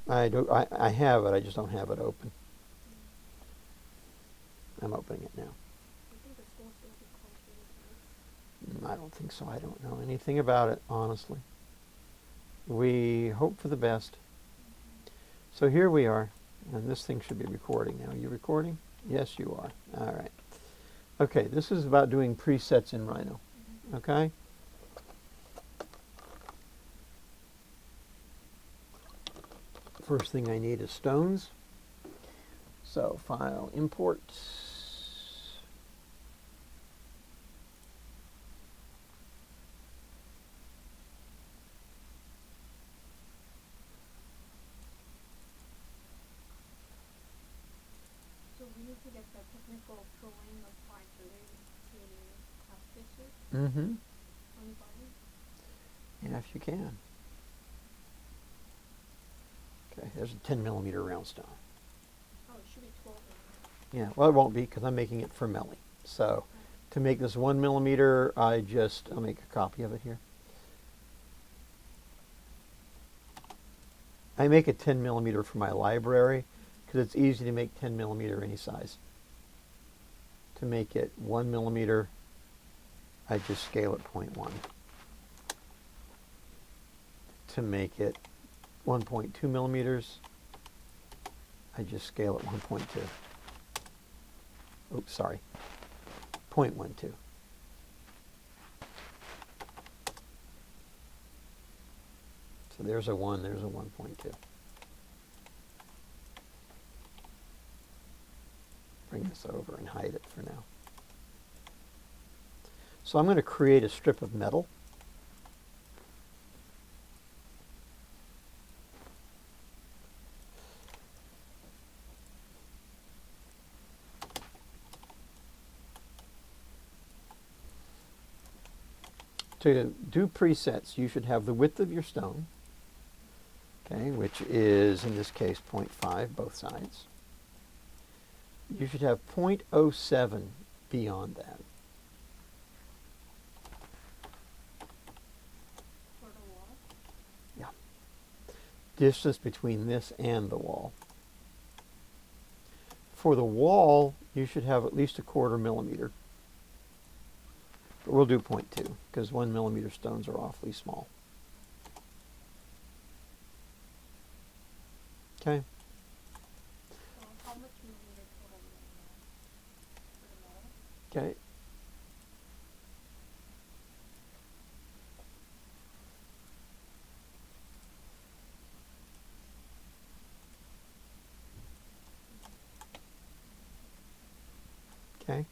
I have it, I just don't have it open. I'm opening it now. I think the school's going to be closed for this. I don't think so. I don't know anything about it, honestly. We hope for the best. So here we are, and this thing should be recording now. Are you recording? Yes, you are. All right. Okay, this is about doing presets in Rhino. Okay? First thing I need is stones. So file, import. So we need to get the technical drawing of factory to have pictures Mm-hmm. on the bottom. Yeah, if you can. Okay, there's a 10 millimeter round stone. Oh, it should be 12 Yeah, well, it won't be because I'm making it for Melly. So to make this 1 millimeter, I'll make a copy of it here. I make a 10 millimeter for my library because it's easy to make 10 millimeter any size. To make it 1 millimeter, I just scale it 0.1. To make it 1.2 millimeters, I just scale it 1.2. Oops, sorry, 0.12. So there's a 1, there's a 1.2. Bring this over and hide it for now. So I'm going to create a strip of metal. To do presets, you should have the width of your stone, okay, which is, in this case, 0.5, both sides. You should have 0.07 beyond that. for the wall. Yeah. Distance between this and the wall. For the wall, you should have at least a 1/4 millimeter. But we'll do 0.2 because 1 millimeter stones are awfully small. Okay. So how much millimeter total do we want for the metal? Okay. Okay.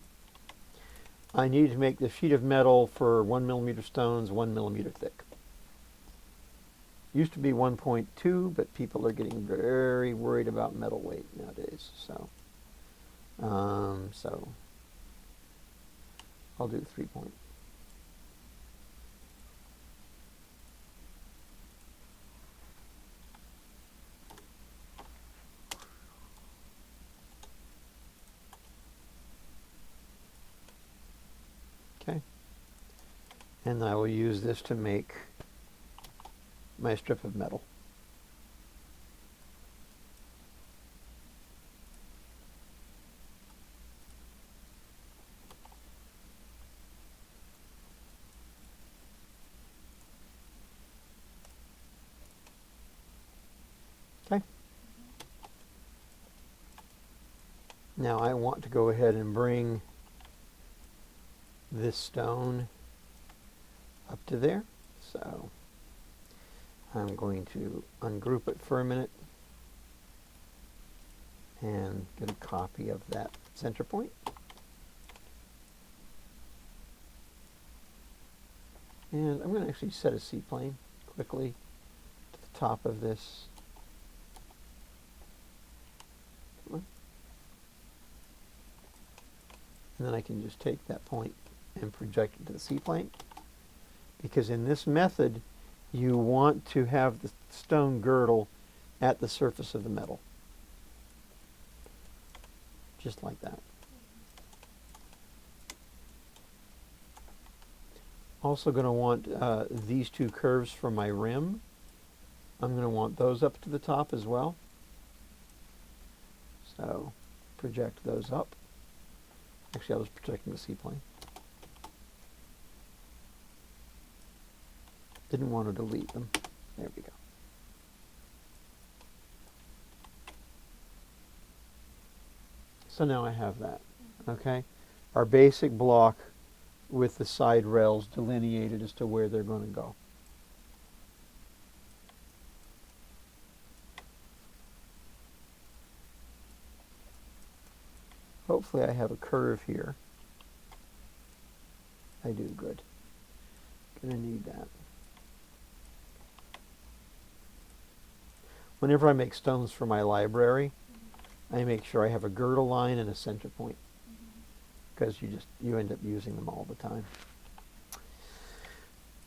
I need to make the sheet of metal for 1 millimeter stones 1 millimeter thick. Used to be 1.2, but people are getting very worried about metal weight nowadays. So I'll do 3 point. Okay. And I will use this to make my strip of metal. Okay. Now I want to go ahead and bring this stone up to there. So I'm going to ungroup it for a minute and get a copy of that center point. And I'm going to actually set a C-plane quickly to the top of this. Come on. And then I can just take that point and project it to the C-plane. Because in this method, you want to have the stone girdle at the surface of the metal. Just like that. Also going to want these two curves for my rim. I'm going to want those up to the top as well. So project those up. Actually, I was projecting the seaplane. Didn't want to delete them. There we go. So now I have that. Okay? Our basic block with the side rails delineated as to where they're going to go. Hopefully I have a curve here. I do, good. Gonna need that. Whenever I make stones for my library, I make sure I have a girdle line and a center point, because you end up using them all the time.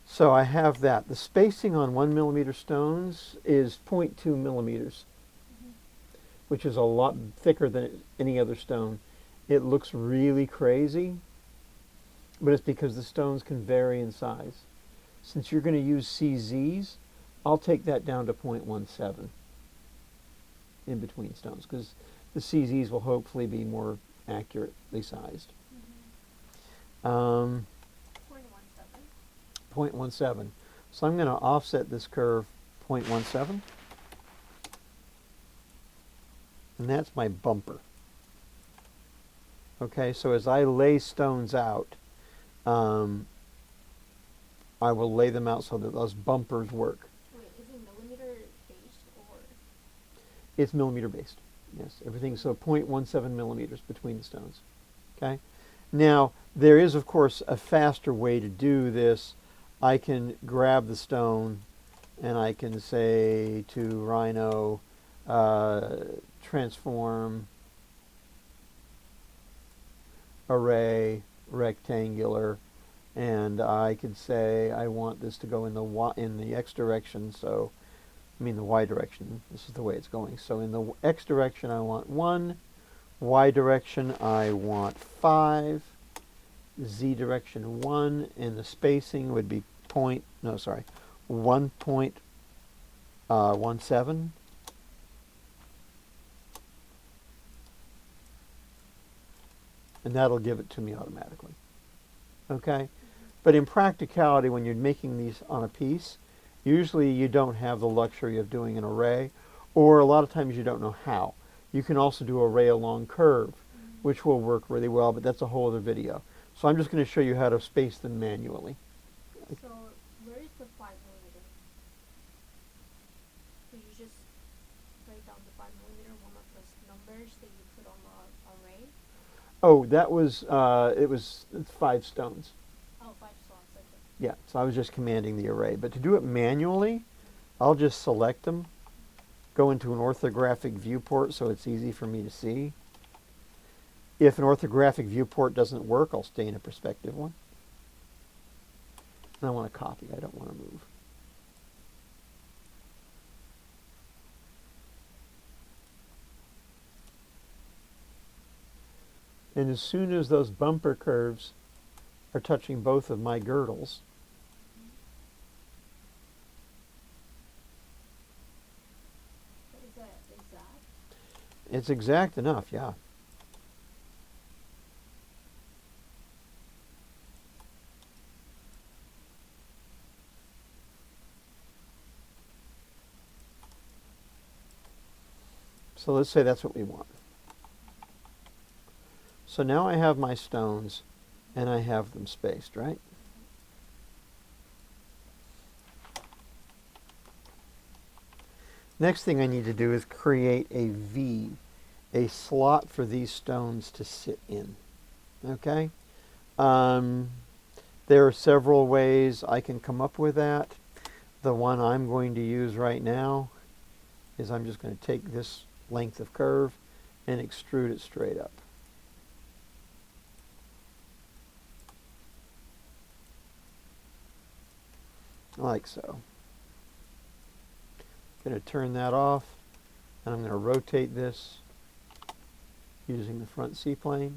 So I have that. The spacing on 1 millimeter stones is 0.2 millimeters, which is a lot thicker than any other stone. It looks really crazy, but it's because the stones can vary in size. Since you're going to use CZs, I'll take that down to 0.17 in between stones, because the CZs will hopefully be more accurately sized. 0.17. So I'm going to offset this curve 0.17. And that's my bumper. Okay, so as I lay stones out, I will lay them out so that those bumpers work. Wait, is it millimeter based or? It's millimeter based. Yes, everything's so 0.17 millimeters between the stones. Okay. Now there is, of course, a faster way to do this. I can grab the stone, and I can say to Rhino, transform array rectangular, and I could say I want this to go in the x direction. So I mean the y direction. This is the way it's going. So in the x direction I want 1, y direction I want 5, z direction 1, and the spacing would be 1.17. And that'll give it to me automatically. Okay? But in practicality, when you're making these on a piece, usually you don't have the luxury of doing an array, or a lot of times you don't know how. You can also do array along curve, which will work really well, but that's a whole other video. So I'm just going to show you how to space them manually. So where is the 5 millimeter? So you just write down the 5 millimeter, one of those numbers that you put on the array? Oh, that was, it's 5 stones. Oh, 5 slots, okay. Yeah, so I was just commanding the array. But to do it manually, I'll just select them, go into an orthographic viewport so it's easy for me to see. If an orthographic viewport doesn't work, I'll stay in a perspective one. And I want to copy, I don't want to move. And as soon as those bumper curves are touching both of my girdles, Is that exact? it's exact enough, yeah. So let's say that's what we want. So now I have my stones, and I have them spaced, right? Next thing I need to do is create a V, a slot for these stones to sit in. Okay? There are several ways I can come up with that. The one I'm going to use right now is I'm just going to take this length of curve and extrude it straight up. Like so. I'm going to turn that off, and I'm going to rotate this using the front C-plane.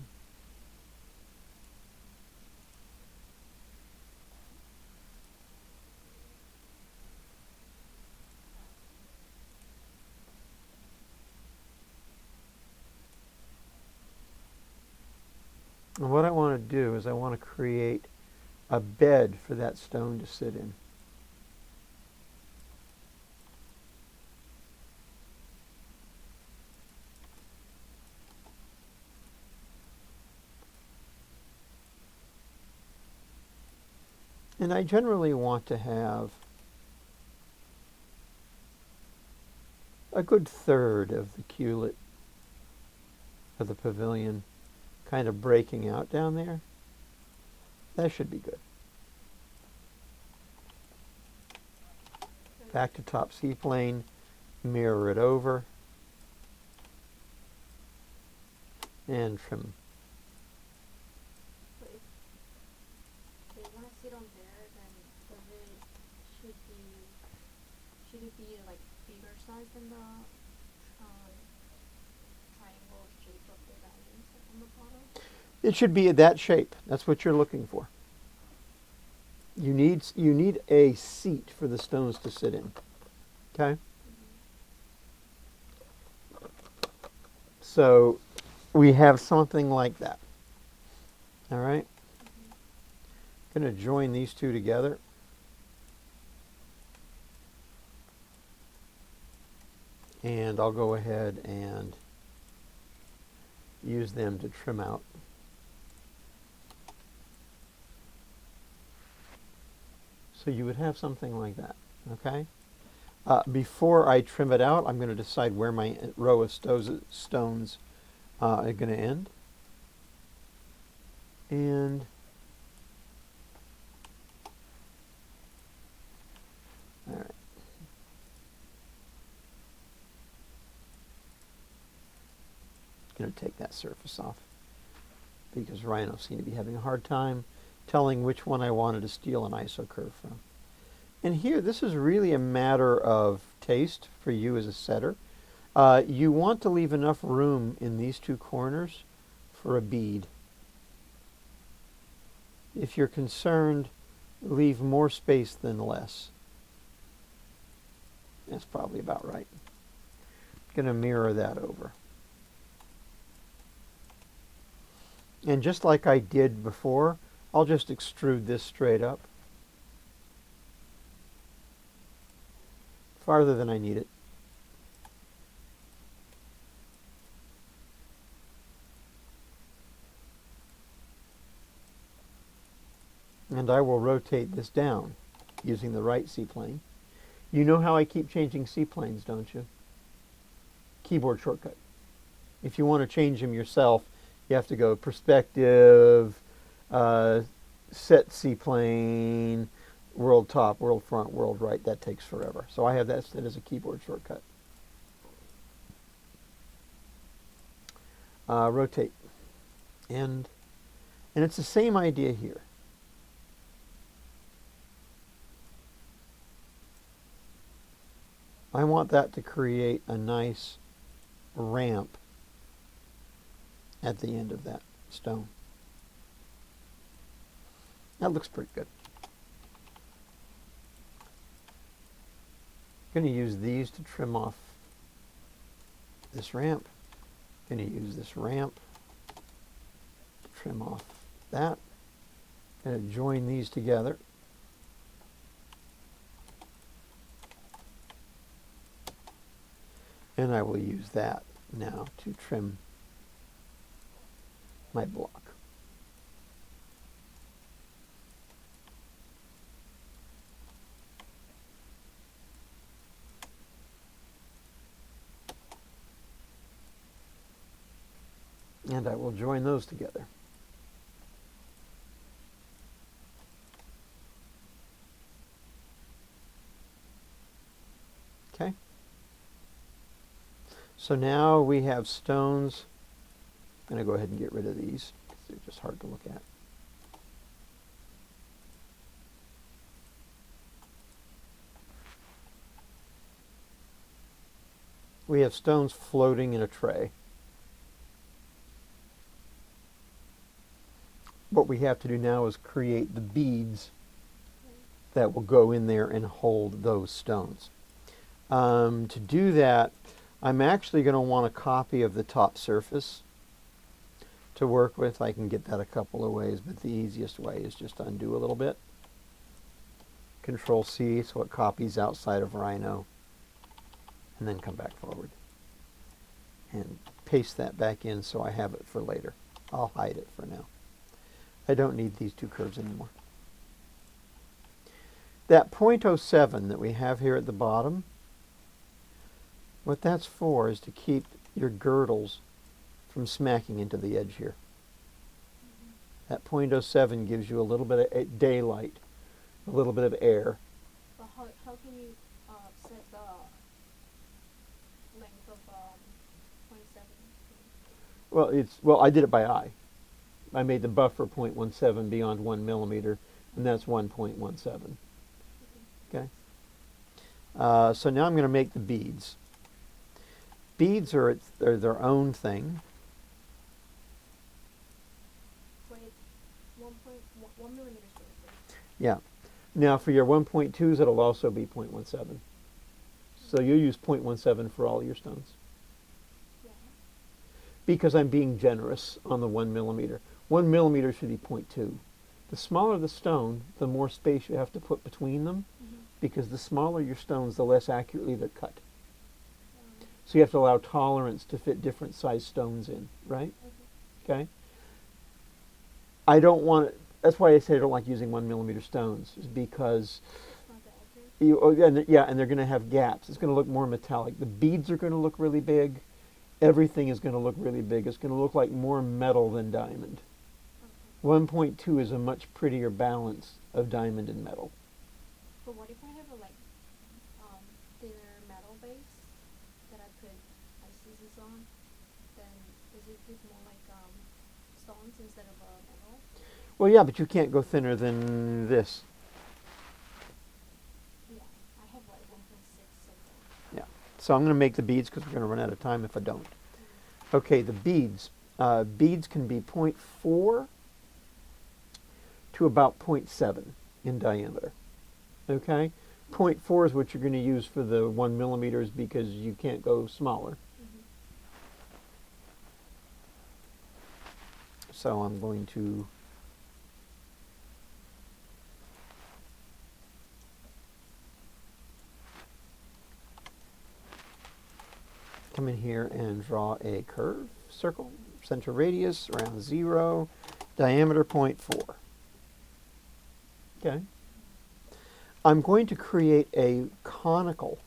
And what I want to do is I want to create a bed for that stone to sit in. And I generally want to have a good third of the culet of the pavilion kind of breaking out down there. That should be good. Back to top C-plane, mirror it over, and trim. But if they want to sit on there, then should it be like bigger size than the triangle shape of the diamonds on the bottom? It should be that shape. That's what you're looking for. You need a seat for the stones to sit in. Okay? So we have something like that. All right? Going to join these two together. And I'll go ahead and use them to trim out. So you would have something like that, okay? Before I trim it out, I'm going to decide where my row of stones are going to end. And all right. Going to take that surface off because rhinos seem to be having a hard time telling which one I wanted to steal an ISO curve from. And here, this is really a matter of taste for you as a setter. You want to leave enough room in these two corners for a bead. If you're concerned, leave more space than less. That's probably about right. Going to mirror that over. And just like I did before, I'll just extrude this straight up. Farther than I need it. And I will rotate this down using the right C-plane. You know how I keep changing C-planes, don't you? Keyboard shortcut. If you want to change them yourself, you have to go perspective, set C-plane, world top, world front, world right. That takes forever. So I have that set as a keyboard shortcut. Rotate. And it's the same idea here. I want that to create a nice ramp at the end of that stone. That looks pretty good. I'm going to use these to trim off this ramp. I'm going to use this ramp to trim off that. I'm going to join these together. And I will use that now to trim my block. And I will join those together. Okay. So now we have stones. I'm going to go ahead and get rid of these because they're just hard to look at. We have stones floating in a tray. What we have to do now is create the beads that will go in there and hold those stones. To do that, I'm actually going to want a copy of the top surface. to work with. I can get that a couple of ways, but the easiest way is just undo a little bit. Control C so it copies outside of Rhino, and then come back forward. And paste that back in so I have it for later. I'll hide it for now. I don't need these two curves anymore. That .07 that we have here at the bottom, what that's for is to keep your girdles from smacking into the edge here. That .07 gives you a little bit of daylight, a little bit of air. But how can you set the length of 0.7? Well, I did it by eye. I made the buffer .17 beyond 1 millimeter, and that's 1.17. Okay. So now I'm going to make the beads. Beads are their own thing. Wait, 1 millimeter square. Yeah. Now for your 1.2s, it'll also be .17. So you use .17 for all your stones. Yeah. Because I'm being generous on the 1 millimeter. 1 millimeter should be .2. The smaller the stone, the more space you have to put between them, because the smaller your stones, the less accurately they're cut. So you have to allow tolerance to fit different size stones in, right? Okay? I don't want it, that's why I say I don't like using 1 millimeter stones, is because and they're going to have gaps. It's going to look more metallic. The beads are going to look really big. Everything is going to look really big. It's going to look like more metal than diamond. 1.2 is a much prettier balance of diamond and metal. But what if I have a thinner metal base that I put pieces on? Then does it look more like stones instead of metal? Well, yeah, but you can't go thinner than this. Yeah, I have like 1.6 something. Yeah. So I'm going to make the beads because we're going to run out of time if I don't. Okay, the beads. Beads can be 0.4 to about 0.7 in diameter. Okay? 0.4 is what you're going to use for the 1 millimeters because you can't go smaller. So I'm going to come in here and draw a curve, circle, center radius around 0, diameter 0.4. Okay. I'm going to create a conical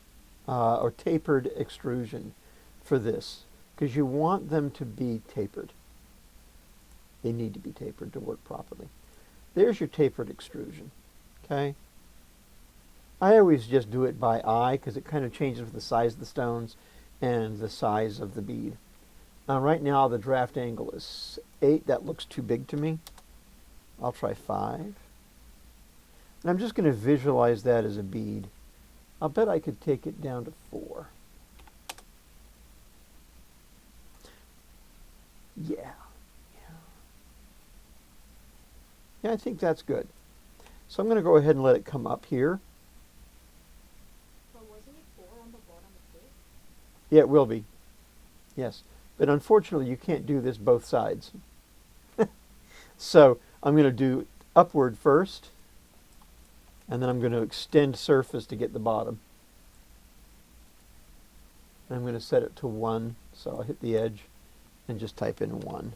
or tapered extrusion for this because you want them to be tapered. They need to be tapered to work properly. There's your tapered extrusion. Okay. I always just do it by eye because it kind of changes with the size of the stones and the size of the bead. Right now the draft angle is 8. That looks too big to me. I'll try 5. And I'm just going to visualize that as a bead. I'll bet I could take it down to 4. Yeah. Yeah, I think that's good. So I'm going to go ahead and let it come up here. But wasn't it 4 on the bottom of it? Yeah, it will be. Yes. But unfortunately, you can't do this both sides. So I'm going to do upward first, and then I'm going to extend surface to get the bottom. And I'm going to set it to 1, so I'll hit the edge and just type in 1.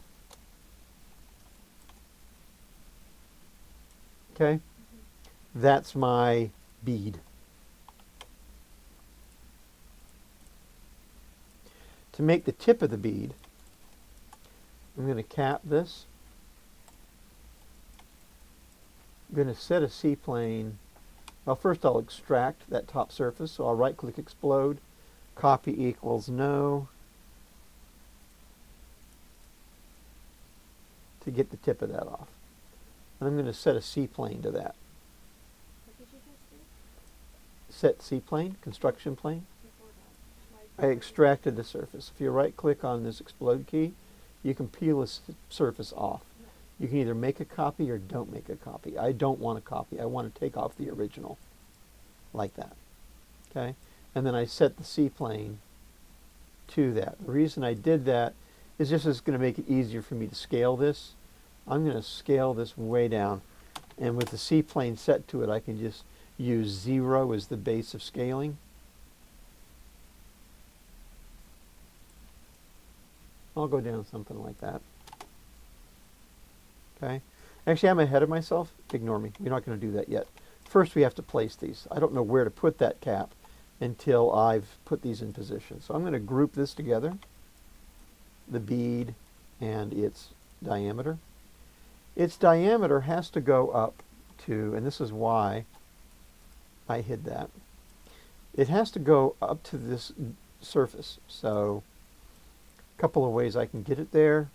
Okay? That's my bead. To make the tip of the bead, I'm going to cap this. I'm going to set a C-plane. Well, first I'll extract that top surface, so I'll right-click Explode, copy equals no, to get the tip of that off. And I'm going to set a C-plane to that. What did you just do? Set C-plane, construction plane. Before I that? extracted the surface. If you right-click on this Explode key, you can peel a surface off. You can either make a copy or don't make a copy. I don't want a copy. I want to take off the original, like that. Okay? And then I set the C-plane to that. The reason I did that is just going to make it easier for me to scale this. I'm going to scale this way down. And with the C-plane set to it, I can just use 0 as the base of scaling. I'll go down something like that. Okay. Actually, I'm ahead of myself. Ignore me. We're not going to do that yet. First, we have to place these. I don't know where to put that cap until I've put these in position. So I'm going to group this together, the bead and its diameter. Its diameter has to go up to, and this is why I hid that, it has to go up to this surface. So a couple of ways I can get it there.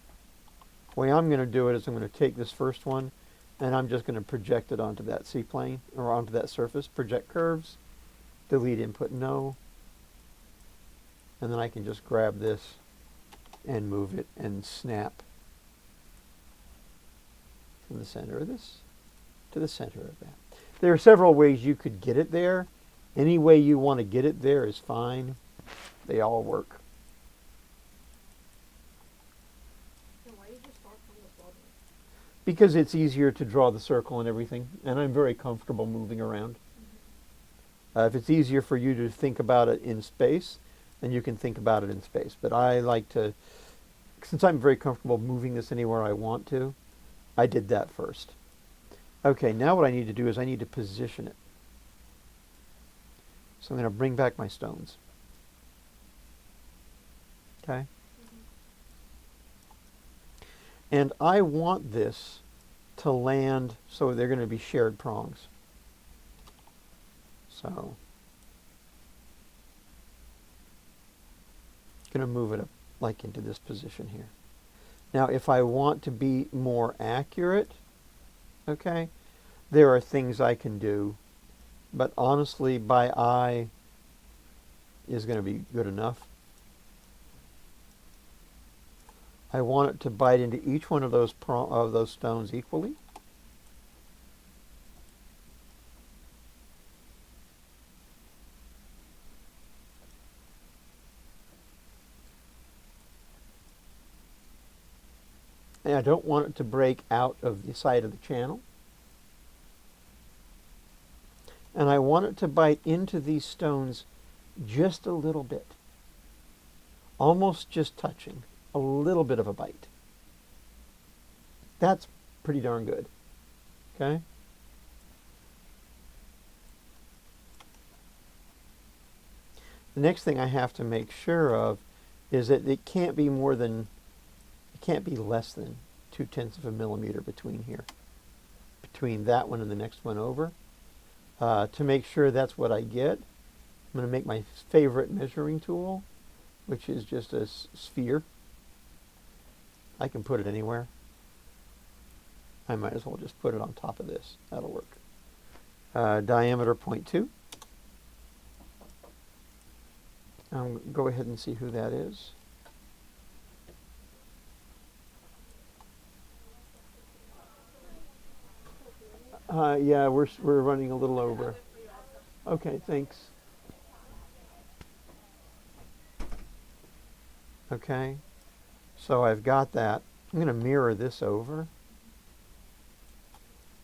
The way I'm going to do it is I'm going to take this first one and I'm just going to project it onto that C-plane or onto that surface. Project curves, delete input no, and then I can just grab this and move it and snap from the center of this to the center of that. There are several ways you could get it there. Any way you want to get it there is fine. They all work. Why did you start from the bottom? Because it's easier to draw the circle and everything, and I'm very comfortable moving around. If it's easier for you to think about it in space, then you can think about it in space. But I like to, since I'm very comfortable moving this anywhere I want to, I did that first. Okay, now what I need to do is I need to position it. So I'm going to bring back my stones. Okay? And I want this to land so they're going to be shared prongs. So I'm going to move it up like into this position here. Now if I want to be more accurate, okay, there are things I can do, but honestly by eye is going to be good enough. I want it to bite into each one of those stones equally. And I don't want it to break out of the side of the channel. And I want it to bite into these stones just a little bit. Almost just touching. A little bit of a bite. That's pretty darn good. Okay? The next thing I have to make sure of is that it can't be more than, it can't be less than 0.2 of a millimeter between here. Between that one and the next one over. To make sure that's what I get, I'm going to make my favorite measuring tool, which is just a sphere. I can put it anywhere. I might as well just put it on top of this. That'll work. Diameter 0.2. Go ahead and see who that is. Yeah, we're running a little over. Okay, thanks. Okay, so I've got that. I'm going to mirror this over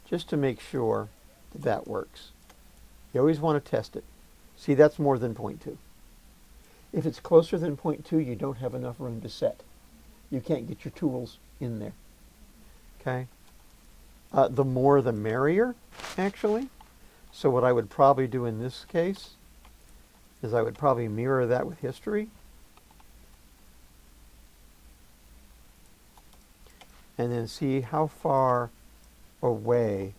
just to make sure that that works. You always want to test it. See, that's more than 0.2. If it's closer than 0.2, you don't have enough room to set. You can't get your tools in there. Okay? The more the merrier, actually. So what I would probably do in this case is I would probably mirror that with history. And then see how far away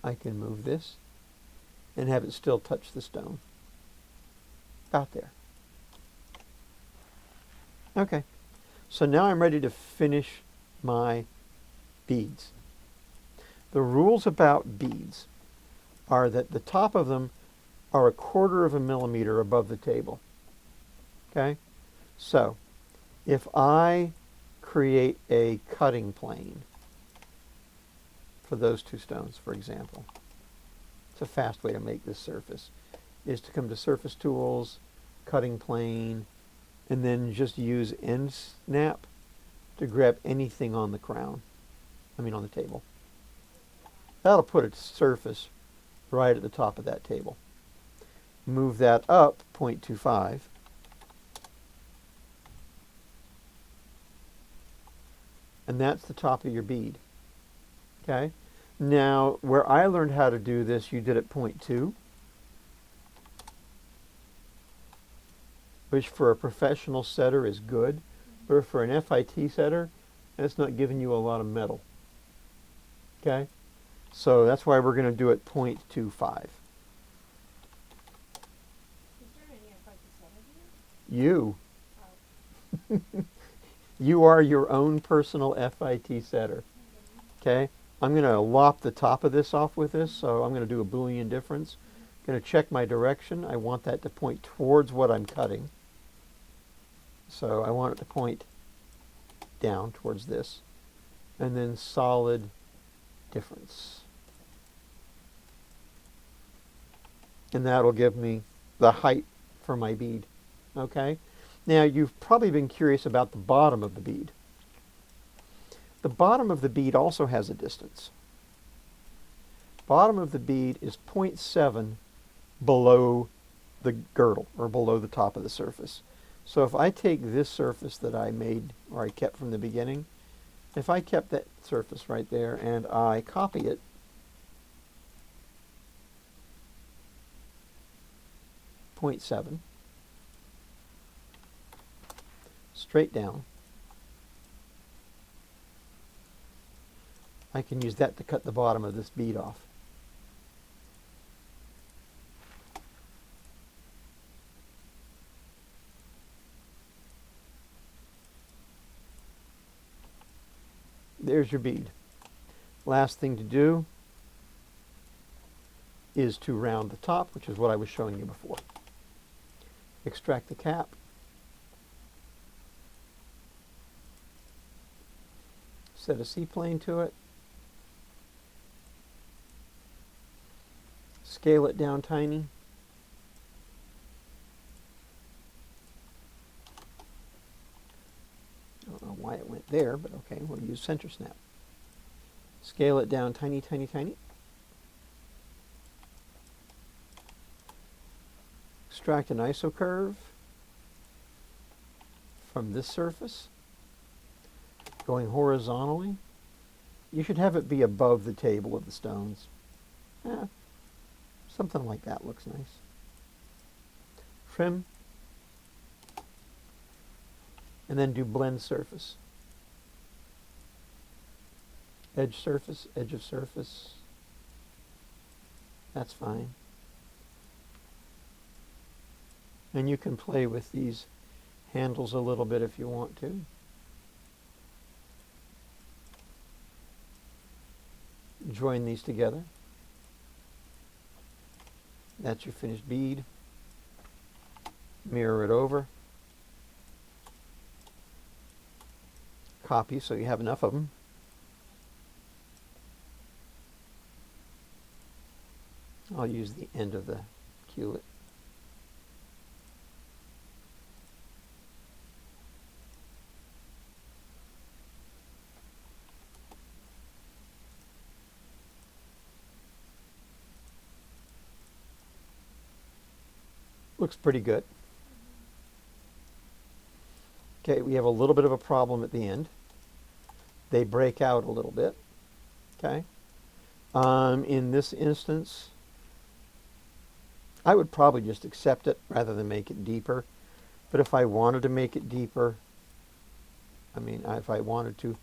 I can move this and have it still touch the stone. About there. Okay. So now I'm ready to finish my beads. The rules about beads are that the top of them are 1/4 of a millimeter above the table. Okay? So, if I create a cutting plane for those two stones, for example, it's a fast way to make this surface, is to come to Surface Tools, Cutting Plane, and then just use end snap to grab anything on the crown. I mean on the table. That'll put its surface right at the top of that table. Move that up 0.25. And that's the top of your bead. Okay? Now, where I learned how to do this, you did at 0.2, which for a professional setter is good, but for an FIT setter, that's not giving you a lot of metal. Okay? So that's why we're going to do it 0.25. Is there any FIT setter here? You. Oh. You are your own personal FIT setter. Okay? I'm going to lop the top of this off with this, so I'm going to do a Boolean difference. I'm going to check my direction. I want that to point towards what I'm cutting. So I want it to point down towards this. And then solid difference. And that'll give me the height for my bead. Okay? Now you've probably been curious about the bottom of the bead. The bottom of the bead also has a distance. Bottom of the bead is 0.7 below the girdle, or below the top of the surface. So if I take this surface that I made, or I kept from the beginning, if I kept that surface right there and I copy it, .7, straight down, I can use that to cut the bottom of this bead off. There's your bead. Last thing to do is to round the top, which is what I was showing you before. Extract the cap. Set a C-plane to it. Scale it down tiny. I don't know why it went there, but okay, we'll use center snap. Scale it down tiny, tiny, tiny. Extract an isocurve from this surface, going horizontally. You should have it be above the table of the stones. Something like that looks nice. Trim, and then do blend surface. Edge surface, edge of surface. That's fine. And you can play with these handles a little bit if you want to. Join these together. That's your finished bead. Mirror it over. Copy so you have enough of them. I'll use the end of the culet. Looks pretty good. Okay, we have a little bit of a problem at the end. They break out a little bit. Okay. In this instance, I would probably just accept it rather than make it deeper. But if I wanted to make it deeper, I mean, if I wanted to,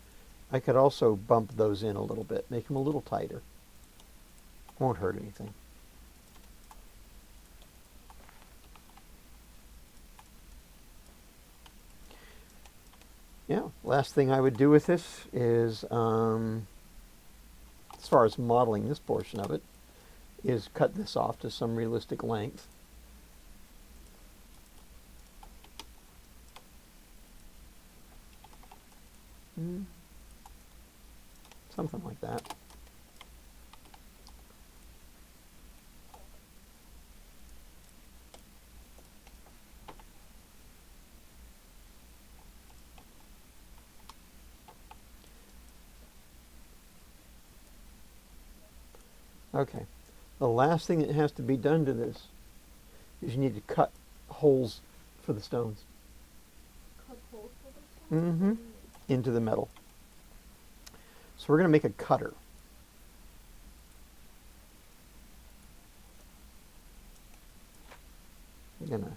I could also bump those in a little bit, make them a little tighter. Won't hurt anything. Yeah, last thing I would do with this is, as far as modeling this portion of it, is cut this off to some realistic length. Something like that. Okay. The last thing that has to be done to this is you need to cut holes for the stones. Cut holes for the stones? Mm-hmm. Into the metal. So we're going to make a cutter. I'm going to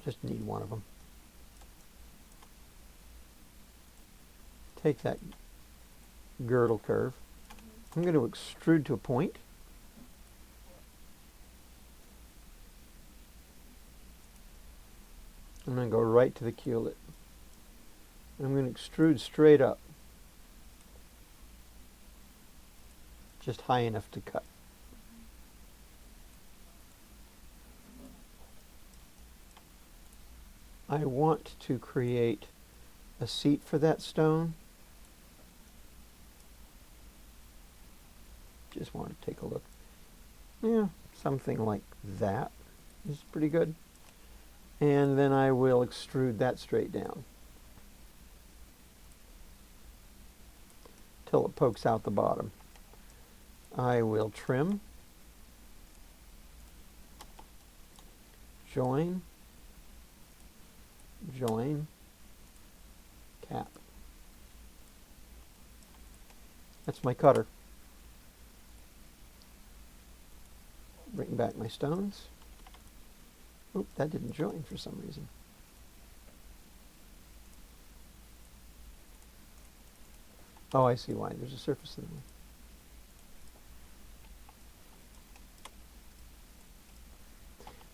just need one of them. Take that girdle curve. I'm going to extrude to a point. I'm going to go right to the culet. I'm going to extrude straight up. Just high enough to cut. I want to create a seat for that stone. Just want to take a look. Yeah, something like that is pretty good. And then I will extrude that straight down till it pokes out the bottom. I will trim, join, join, cap. That's my cutter. Bring back my stones. Oop, that didn't join for some reason. Oh, I see why. There's a surface in the way.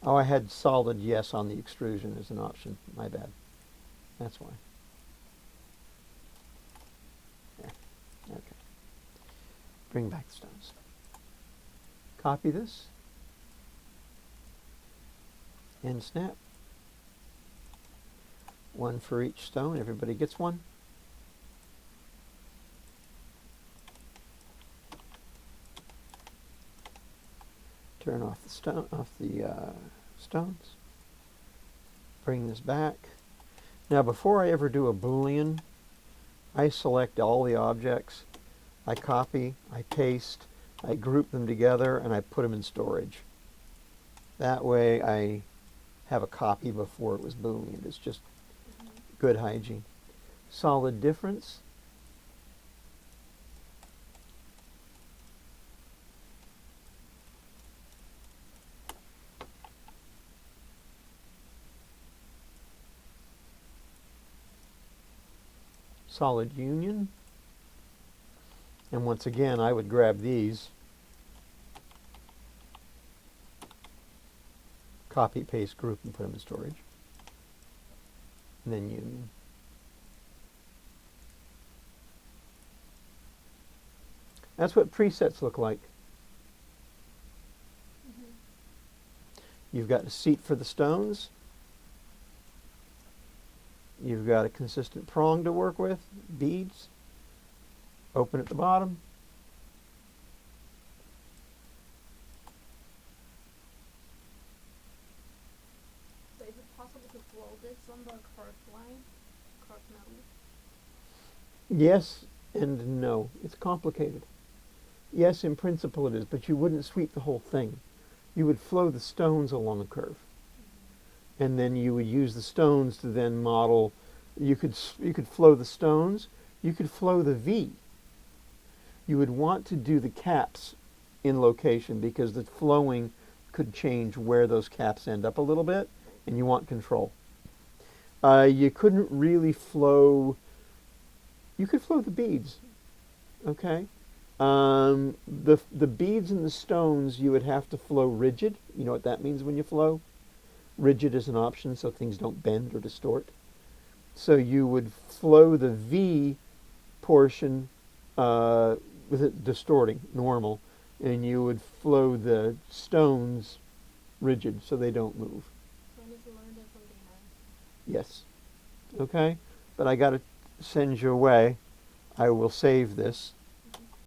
Oh, I had solid yes on the extrusion as an option. My bad. That's why. There. Okay. Bring back the stones. Copy this. And snap. One for each stone. Everybody gets one. Turn off the stones. Bring this back. Now, before I ever do a Boolean, I select all the objects. I copy, I paste, I group them together, and I put them in storage. That way, I have a copy before it was Boolean. It's just good hygiene. Solid difference. Solid union. And once again, I would grab these, copy, paste, group, and put them in storage. And then union. That's what presets look like. You've got a seat for the stones. You've got a consistent prong to work with, beads. Open at the bottom. So is it possible to flow this on the curved line? Curved metal? Yes and no. It's complicated. Yes, in principle it is, but you wouldn't sweep the whole thing. You would flow the stones along a curve. And then you would use the stones to then model. You could flow the stones. You could flow the V. You would want to do the caps in location because the flowing could change where those caps end up a little bit, and you want control. You couldn't really flow. You could flow the beads, okay? The beads and the stones you would have to flow rigid. You know what that means when you flow? Rigid is an option so things don't bend or distort. So you would flow the V portion with it distorting, normal, and you would flow the stones rigid so they don't move. So I need to learn that from the Yes. Okay? But I got to send you away. I will save this.